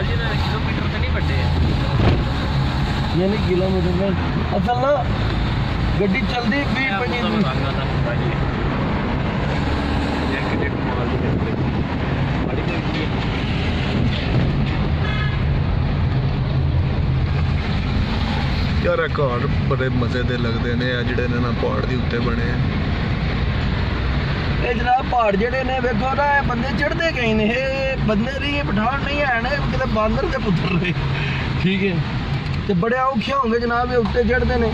Kilometre तो नहीं बटे यानी किलोमीटर में असल ना गड्डी चलती 20-25 यार घर बड़े मजे दे लगते ने जिहड़े ने ना पहाड़ दे उत्ते बने ये जनाब पहाड़ जेडे ने वेखो ना बंदे चढ़ते कई ने बंदे नहीं पठान नहीं है ना किते बांदर के पुत्र ने ठीक है ते बड़े औखे होंगे जनाब ये उत्ते चढ़ते ने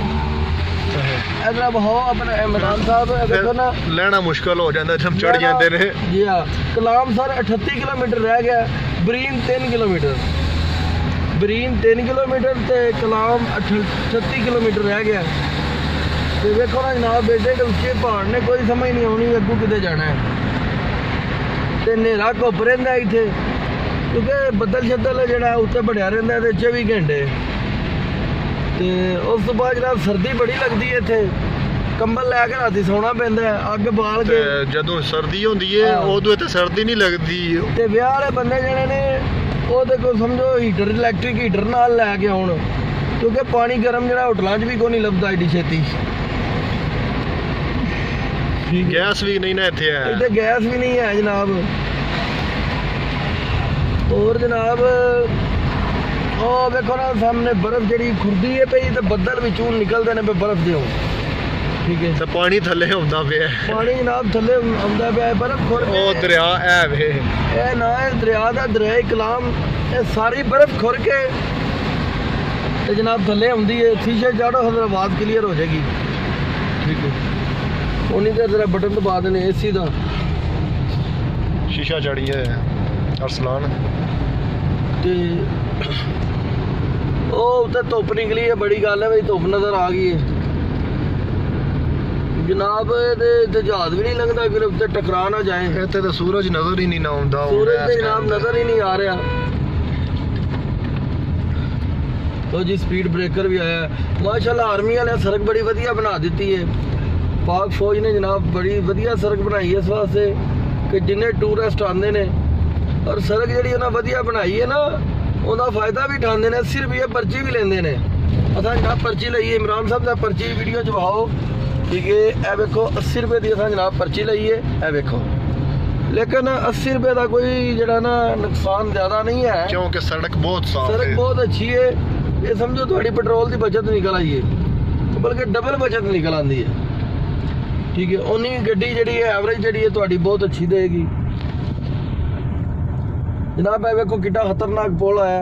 जनाब हो अपने इमरान साहब देखो ना लेना मुश्किल हो जाता जब चढ़ जाते ने जी हाँ कलाम सर 38 किलोमीटर रह गया बरीन 3 किलोमीटर बरीन 3 किलोमीटर ते कलाम 38 किलोमीटर रह गया तो देखो ना जनाब बेटे उच्चे पहाड़ ने कोई समझ नहीं आनी अगू किते जाना है ते नेरा घुप रहिंदा इत्थे क्योंकि बदल शदल जेहड़ा उत्ते बढ़िया रहिंदा ते 24 घंटे ते उस तो बाद जनाब सर्दी बड़ी लगदी है इत्थे कंबल लैके राती सोना पैंदा है अग बाल के जदों सर्दी होंदी है उदों ते सर्दी नहीं लगदी ते ब्याह वाले बंदे जेहड़े ने ਉਹ ਤੇ ਕੋਈ ਸਮਝੋ ਹੀਟਰ ਇਲੈਕਟ੍ਰਿਕ ਹੀਟਰ ਨਾਲ ਲੈ ਕੇ ਆਉਣ ਕਿਉਂਕਿ ਪਾਣੀ ਗਰਮ ਜਿਹੜਾ ਹੋਟਲਾਂ 'ਚ ਵੀ ਕੋਈ ਨਹੀਂ ਲੱਭਦਾ ਏਡੀ ਛੇਤੀ ਗੈਸ ਵੀ ਨਹੀਂ ਨਾ ਇੱਥੇ ਹੈ ਇੱਥੇ ਗੈਸ ਵੀ ਨਹੀਂ ਹੈ ਜਨਾਬ ਹੋਰ ਜਨਾਬ ਉਹ ਵੇਖੋ ਨਾ ਸਾਹਮਣੇ ਬਰਫ਼ ਜਿਹੜੀ ਖੁਰਦੀ ਹੈ ਪਈ ਤੇ ਬੱਦਲ ਵਿੱਚੋਂ ਨਿਕਲਦੇ ਨੇ ਬਰਫ਼ ਦੇ ठीक है तो पानी थले आउंदा पिया पानी जनाब थले आउंदा पिया बर्फ खुर ओ दरिया है वे ए ना है दरिया दा दरिया कलाम ये सारी बर्फ खुर के ते जनाब थले आउंदी है शीशे चाड़ो आवाज क्लियर हो जाएगी ठीक है उन्हीं देर जरा बटन दबा देने एसी दा शीशा चढ़ी है अरसलान ते ओ उत्ते धुप निकली है बड़ी गल है भाई धुप नजर आ गई है जनाब जहाज भी नहीं लगता कि उत्ते टकरा ना जाए इत्थे तो सूरज नजर ही नहीं ना आउंदा सूरज ते जनाब नजर ही नहीं आ रहा तो जी स्पीड ब्रेकर भी आया माशाल्लाह आर्मी वाले सड़क बड़ी वधिया बना दी है पाक फौज ने जनाब बड़ी वधिया सड़क बनाई है इस वास्ते कि जिन्ने टूरिस्ट आते ने और सड़क जी वधिया बनाई है ना उनका फायदा भी उठाते हैं 80 रुपये पर्ची भी लेंदे ने असां जनाब पर्ची लईए इमरान साहब का पर्ची वीडियो चवाओ ठीक है ए वेखो 80 रुपये की असां जनाब पर्ची लई है ए वेखो लेकिन 80 रुपये का कोई जड़ा ना नुकसान ज्यादा नहीं है क्योंकि सड़क बहुत साफ है सड़क बहुत अच्छी है ये समझो थोड़ी पेट्रोल की बचत निकल आई है बल्कि डबल बचत निकल आती है ठीक है उन्नी गड्डी जी है एवरेज जी है थोड़ी बहुत अच्छी देगी जनाब ए वेखो कितना खतरनाक पुल आया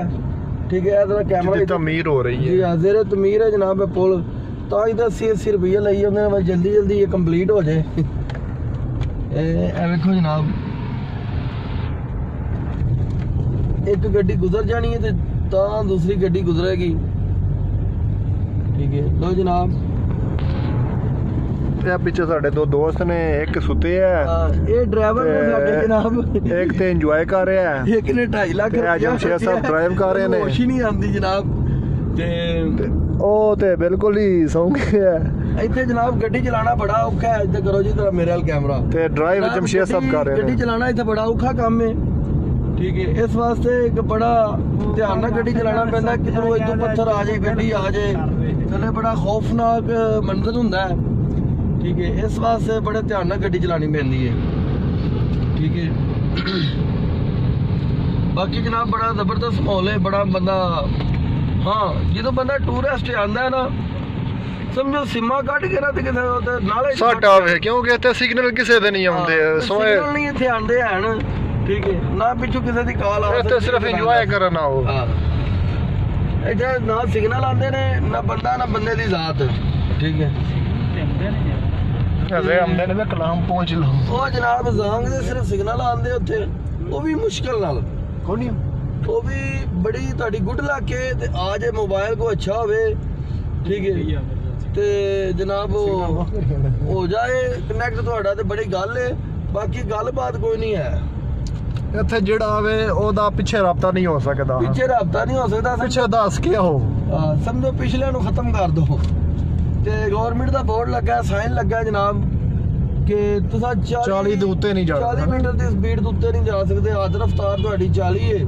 ठीक है इधर कैमरा तमीर हो रही है जी हाँ जेर तमीर है जनाब पुल तो 80 रुपये लई उन्होंने बस जल्दी जल्दी ये कंप्लीट हो जाए वेखो जनाब एक गड्डी गुजर जानी है तो दूसरी गड्डी गुजरेगी ठीक है लो जनाब पीछे साढ़े दो दोस्त ने एक सुते है ये ड्राइवर ने साडे जनाब एक ते एंजॉय कर रहा है एक ने 2.5 लाख जमशेद साहब ड्राइव कर रहे ने होश ही नहीं आती जनाब ते ओ ते बिल्कुल ही सौ गए है इत्थे जनाब गड्डी चलाना बड़ा औखा है इत्थे करो जी तेरा मेरे वाल कैमरा ते ड्राइव जमशेद साहब कर रहे हैं गड्डी चलाना इत्थे बड़ा औखा काम है ठीक है इस वास्ते एक बड़ा ध्यान नाल गड्डी चलाना पैंदा किधरों इधर पत्थर आ जाए गड्डी आ जाए थले बड़ा खौफनाक मंजर हुंदा है ठीक है इस वास्ते बड़े ध्यान नाल गड्डी चलानी पैंदी है ठीक है बाकी जनाब बड़ा जबरदस्त माहौल है बड़ा बंदा हाँ जो बंदा टूरिस्ट आंदा है ना समझो सिमा कट के ना ते किसे नाले साडा वे क्योंकि इत्थे सिग्नल किसे दे नहीं आउंदे सिग्नल नहीं इत्थे आंदे हैं ठीक है ना पिछू किसे दी कॉल आ इत्थे सिर्फ एंजॉय करन आओ इत्थे ना सिग्नल आंदे ने ना बंदा ना बंदे दी जात ठीक है अरे हमने ने कलाम पहुंच लो ओ जनाब जांग दे सिर्फ सिग्नल आंदे उत्थे वो भी मुश्किल नाल कोनी वो भी बड़ी तुहाडी गुड लक है ते आ जाए मोबाइल को अच्छा होवे ठीक है ते जनाब हो जाए कनेक्ट तुहाडा ते बड़ी गल है बाकी गलबात कोई नहीं है इत्थे जेड़ा आवे ओदा पीछे राबता नहीं हो सकदा पीछे राबता नहीं हो सकदा पीछे दस के हो समझो पिछले नु खत्म कर दो ते गवर्नमेंट दा बोर्ड लगा साइन लगा जनाब कि तुसा 40 ਦੇ ਉੱਤੇ ਨਹੀਂ ਜਾ 40 मीटर दी स्पीड ਦੇ ਉੱਤੇ नहीं जा सकते आज रफ्तार ਤੁਹਾਡੀ 40 है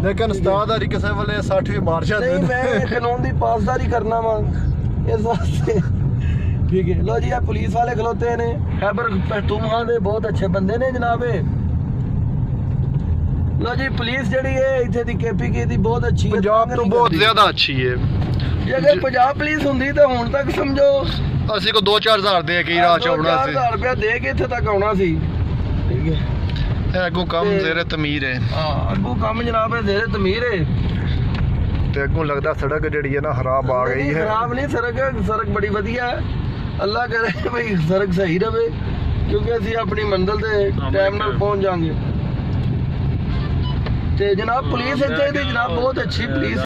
लेकिन उस्तादारी किसी वेले 60 भी मार जाते नहीं मैं कानून की पासदारी करना वा इस वास्ते। ठीक है लो जी ये पुलिस वाले खलोते ने खैबर पख्तूनख्वा दे बहुत अच्छे बंदे ने जनाब। लो जी पुलिस जड़ी है इत्थे दी केपीके दी बहुत अच्छी है, पंजाब तो बहुत ज्यादा अच्छी है। जे अगर पंजाब पुलिस हुंदी तो हुण तक समझो ਅਸੀਂ ਕੋ 2-4 ਹਜ਼ਾਰ ਦੇ ਕੇ ਰਾਹ ਚ ਆਉਣਾ ਸੀ। 4,000 रुपया दे के इत्थे तक आउणा सी। ठीक है ਇਹ ਅੱਗੋਂ ਕੰਮ ਜ਼ੇਰੇ ਤਮੀਰ ਹੈ। हां अगू काम जनाब है जेरे तमीर है ਤੇ ਅੱਗੋਂ ਲੱਗਦਾ ਸੜਕ ਜਿਹੜੀ ਹੈ ਨਾ ਖਰਾਬ ਆ ਗਈ ਹੈ। खराब नहीं सड़क बड़ी वधिया है। अल्लाह करे भाई सड़क सही रहे क्योंकि ਅਸੀਂ अपनी मंजिल ते टाइम नाल पहुंच जाएंगे। ते जनाब पुलिस इत्थे दी जनाब बहुत अच्छी पुलिस